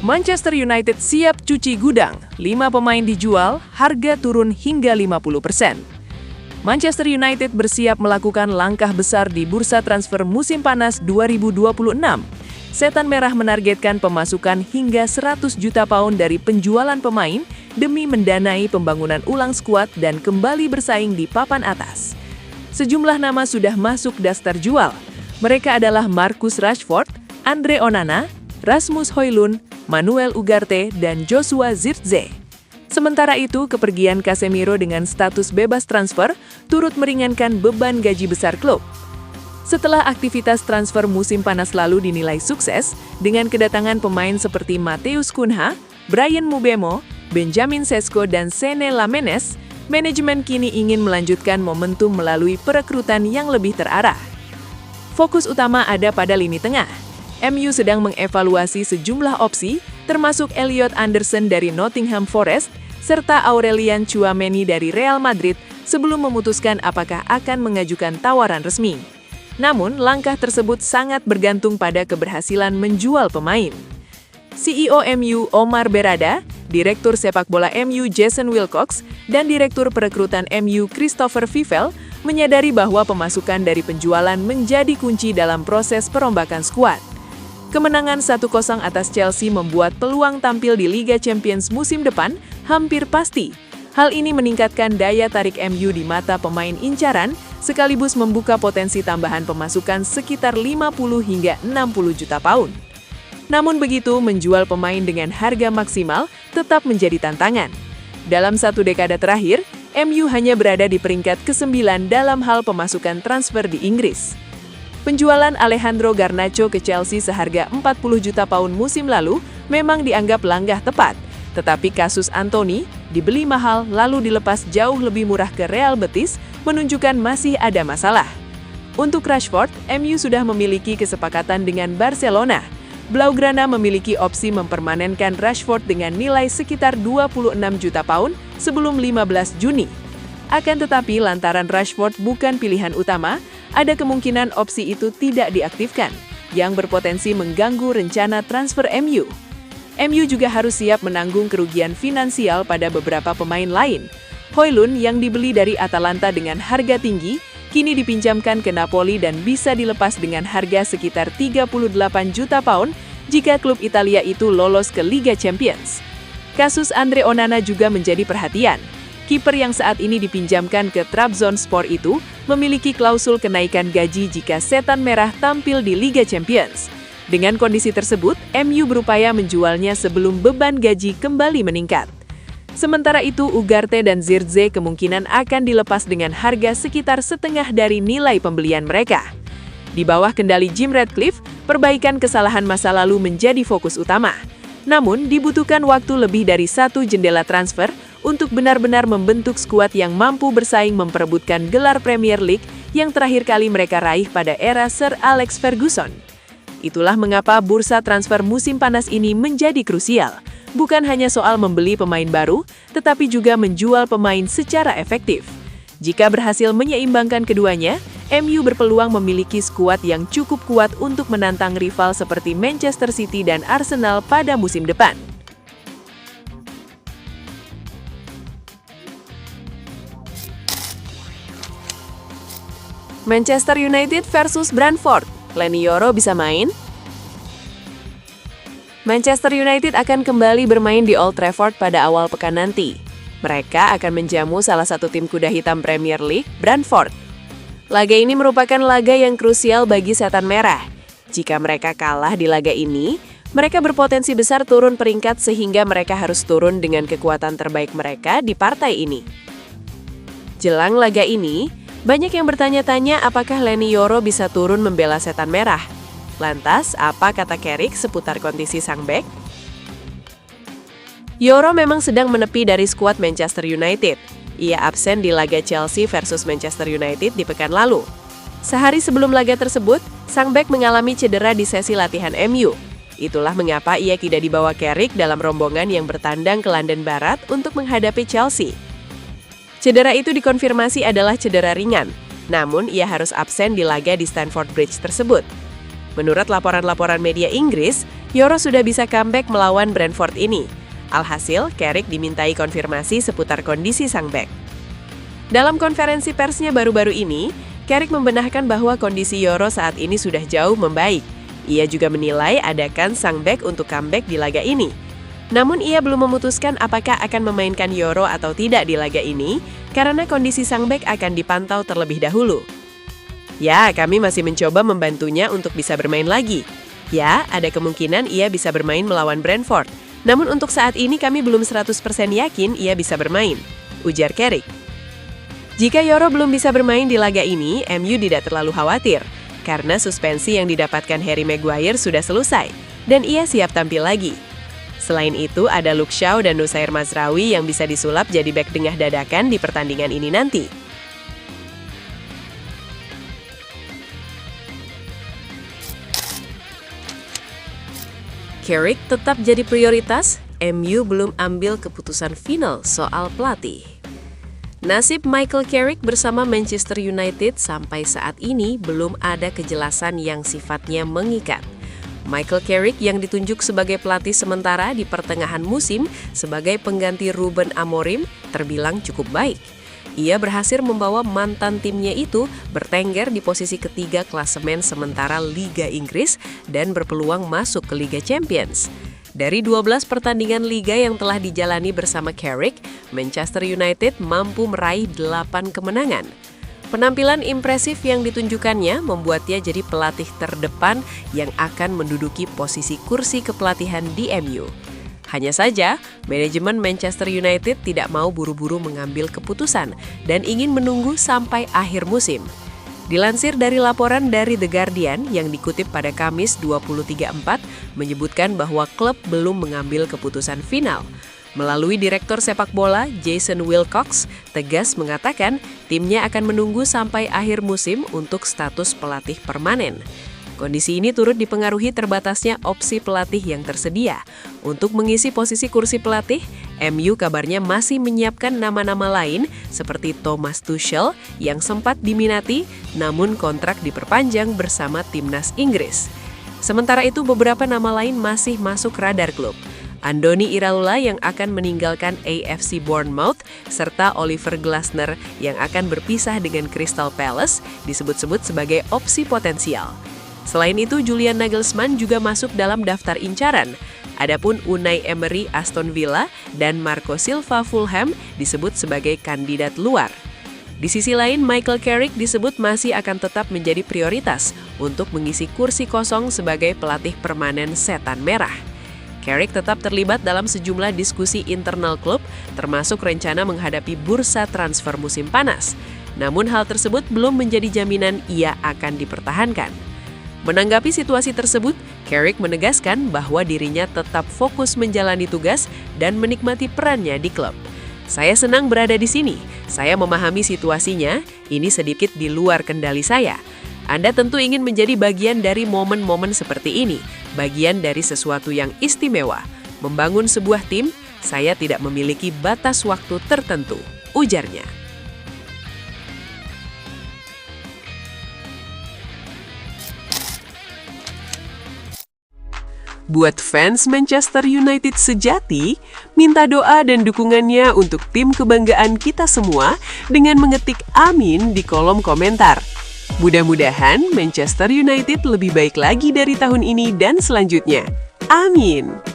Manchester United siap cuci gudang, 5 pemain dijual, harga turun hingga 50%. Manchester United bersiap melakukan langkah besar di bursa transfer musim panas 2026. Setan Merah menargetkan pemasukan hingga 100 juta pound dari penjualan pemain demi mendanai pembangunan ulang skuad dan kembali bersaing di papan atas. Sejumlah nama sudah masuk daftar jual. Mereka adalah Marcus Rashford, Andre Onana, Rasmus Højlund, Manuel Ugarte, dan Joshua Zirkzee. Sementara itu, kepergian Casemiro dengan status bebas transfer turut meringankan beban gaji besar klub. Setelah aktivitas transfer musim panas lalu dinilai sukses, dengan kedatangan pemain seperti Matheus Cunha, Bryan Mbeumo, Benjamin Sesko, dan Senne Lamenes, manajemen kini ingin melanjutkan momentum melalui perekrutan yang lebih terarah. Fokus utama ada pada lini tengah. MU sedang mengevaluasi sejumlah opsi, termasuk Elliot Anderson dari Nottingham Forest, serta Aurelian Tchouameni dari Real Madrid sebelum memutuskan apakah akan mengajukan tawaran resmi. Namun, langkah tersebut sangat bergantung pada keberhasilan menjual pemain. CEO MU Omar Berrada, Direktur Sepak Bola MU Jason Wilcox, dan Direktur Perekrutan MU Christopher Vivell menyadari bahwa pemasukan dari penjualan menjadi kunci dalam proses perombakan skuad. Kemenangan 1-0 atas Chelsea membuat peluang tampil di Liga Champions musim depan hampir pasti. Hal ini meningkatkan daya tarik MU di mata pemain incaran, sekaligus membuka potensi tambahan pemasukan sekitar 50 hingga 60 juta pound. Namun begitu, menjual pemain dengan harga maksimal tetap menjadi tantangan. Dalam 1 dekade terakhir, MU hanya berada di peringkat ke-9 dalam hal pemasukan transfer di Inggris. Penjualan Alejandro Garnacho ke Chelsea seharga 40 juta pound musim lalu memang dianggap langkah tepat, tetapi kasus Anthony dibeli mahal lalu dilepas jauh lebih murah ke Real Betis menunjukkan masih ada masalah. Untuk Rashford, MU sudah memiliki kesepakatan dengan Barcelona. Blaugrana memiliki opsi mempermanenkan Rashford dengan nilai sekitar 26 juta pound sebelum 15 Juni. Akan tetapi lantaran Rashford bukan pilihan utama, ada kemungkinan opsi itu tidak diaktifkan, yang berpotensi mengganggu rencana transfer MU. MU juga harus siap menanggung kerugian finansial pada beberapa pemain lain. Højlund yang dibeli dari Atalanta dengan harga tinggi, kini dipinjamkan ke Napoli dan bisa dilepas dengan harga sekitar 38 juta pound jika klub Italia itu lolos ke Liga Champions. Kasus Andre Onana juga menjadi perhatian. Kiper yang saat ini dipinjamkan ke Trabzonspor itu memiliki klausul kenaikan gaji jika Setan Merah tampil di Liga Champions. Dengan kondisi tersebut, MU berupaya menjualnya sebelum beban gaji kembali meningkat. Sementara itu, Ugarte dan Zirkzee kemungkinan akan dilepas dengan harga sekitar setengah dari nilai pembelian mereka. Di bawah kendali Jim Ratcliffe, perbaikan kesalahan masa lalu menjadi fokus utama. Namun, dibutuhkan waktu lebih dari 1 jendela transfer untuk benar-benar membentuk skuad yang mampu bersaing memperebutkan gelar Premier League yang terakhir kali mereka raih pada era Sir Alex Ferguson. Itulah mengapa bursa transfer musim panas ini menjadi krusial. Bukan hanya soal membeli pemain baru, tetapi juga menjual pemain secara efektif. Jika berhasil menyeimbangkan keduanya, MU berpeluang memiliki skuad yang cukup kuat untuk menantang rival seperti Manchester City dan Arsenal pada musim depan. Manchester United versus Brentford, Leny Yoro bisa main? Manchester United akan kembali bermain di Old Trafford pada awal pekan nanti. Mereka akan menjamu salah satu tim kuda hitam Premier League, Brentford. Laga ini merupakan laga yang krusial bagi Setan Merah. Jika mereka kalah di laga ini, mereka berpotensi besar turun peringkat sehingga mereka harus turun dengan kekuatan terbaik mereka di partai ini. Jelang laga ini, banyak yang bertanya-tanya apakah Leny Yoro bisa turun membela Setan Merah. Lantas, apa kata Carrick seputar kondisi sang bek? Yoro memang sedang menepi dari skuad Manchester United. Ia absen di laga Chelsea versus Manchester United di pekan lalu. Sehari sebelum laga tersebut, sang bek mengalami cedera di sesi latihan MU. Itulah mengapa ia tidak dibawa Carrick dalam rombongan yang bertandang ke London Barat untuk menghadapi Chelsea. Cedera itu dikonfirmasi adalah cedera ringan, namun ia harus absen di laga di Stamford Bridge tersebut. Menurut laporan-laporan media Inggris, Yoro sudah bisa comeback melawan Brentford ini. Alhasil, Carrick dimintai konfirmasi seputar kondisi sang bek. Dalam konferensi persnya baru-baru ini, Carrick membenarkan bahwa kondisi Yoro saat ini sudah jauh membaik. Ia juga menilai adakan sang bek untuk comeback di laga ini. Namun ia belum memutuskan apakah akan memainkan Yoro atau tidak di laga ini, karena kondisi sang bek akan dipantau terlebih dahulu. Ya, kami masih mencoba membantunya untuk bisa bermain lagi. Ya, ada kemungkinan ia bisa bermain melawan Brentford. Namun untuk saat ini kami belum 100% yakin ia bisa bermain, ujar Carrick. Jika Yoro belum bisa bermain di laga ini, MU tidak terlalu khawatir, karena suspensi yang didapatkan Harry Maguire sudah selesai, dan ia siap tampil lagi. Selain itu, ada Luke Shaw dan Nusair Mazraoui yang bisa disulap jadi bek tengah dadakan di pertandingan ini nanti. Carrick tetap jadi prioritas, MU belum ambil keputusan final soal pelatih. Nasib Michael Carrick bersama Manchester United sampai saat ini belum ada kejelasan yang sifatnya mengikat. Michael Carrick yang ditunjuk sebagai pelatih sementara di pertengahan musim sebagai pengganti Ruben Amorim terbilang cukup baik. Ia berhasil membawa mantan timnya itu bertengger di posisi ketiga klasemen sementara Liga Inggris dan berpeluang masuk ke Liga Champions. Dari 12 pertandingan Liga yang telah dijalani bersama Carrick, Manchester United mampu meraih 8 kemenangan. Penampilan impresif yang ditunjukkannya membuatnya jadi pelatih terdepan yang akan menduduki posisi kursi kepelatihan di MU. Hanya saja, manajemen Manchester United tidak mau buru-buru mengambil keputusan dan ingin menunggu sampai akhir musim. Dilansir dari laporan dari The Guardian yang dikutip pada Kamis 23/4 menyebutkan bahwa klub belum mengambil keputusan final. Melalui direktur sepak bola Jason Wilcox, tegas mengatakan timnya akan menunggu sampai akhir musim untuk status pelatih permanen. Kondisi ini turut dipengaruhi terbatasnya opsi pelatih yang tersedia. Untuk mengisi posisi kursi pelatih, MU kabarnya masih menyiapkan nama-nama lain seperti Thomas Tuchel yang sempat diminati namun kontrak diperpanjang bersama timnas Inggris. Sementara itu beberapa nama lain masih masuk radar klub. Andoni Iraola yang akan meninggalkan AFC Bournemouth serta Oliver Glasner yang akan berpisah dengan Crystal Palace disebut-sebut sebagai opsi potensial. Selain itu, Julian Nagelsmann juga masuk dalam daftar incaran. Adapun Unai Emery Aston Villa dan Marco Silva Fulham disebut sebagai kandidat luar. Di sisi lain, Michael Carrick disebut masih akan tetap menjadi prioritas untuk mengisi kursi kosong sebagai pelatih permanen Setan Merah. Carrick tetap terlibat dalam sejumlah diskusi internal klub, termasuk rencana menghadapi bursa transfer musim panas. Namun hal tersebut belum menjadi jaminan ia akan dipertahankan. Menanggapi situasi tersebut, Carrick menegaskan bahwa dirinya tetap fokus menjalani tugas dan menikmati perannya di klub. Saya senang berada di sini, saya memahami situasinya, ini sedikit di luar kendali saya. Anda tentu ingin menjadi bagian dari momen-momen seperti ini, bagian dari sesuatu yang istimewa. Membangun sebuah tim, saya tidak memiliki batas waktu tertentu, ujarnya. Buat fans Manchester United sejati, minta doa dan dukungannya untuk tim kebanggaan kita semua dengan mengetik amin di kolom komentar. Mudah-mudahan Manchester United lebih baik lagi dari tahun ini dan selanjutnya. Amin.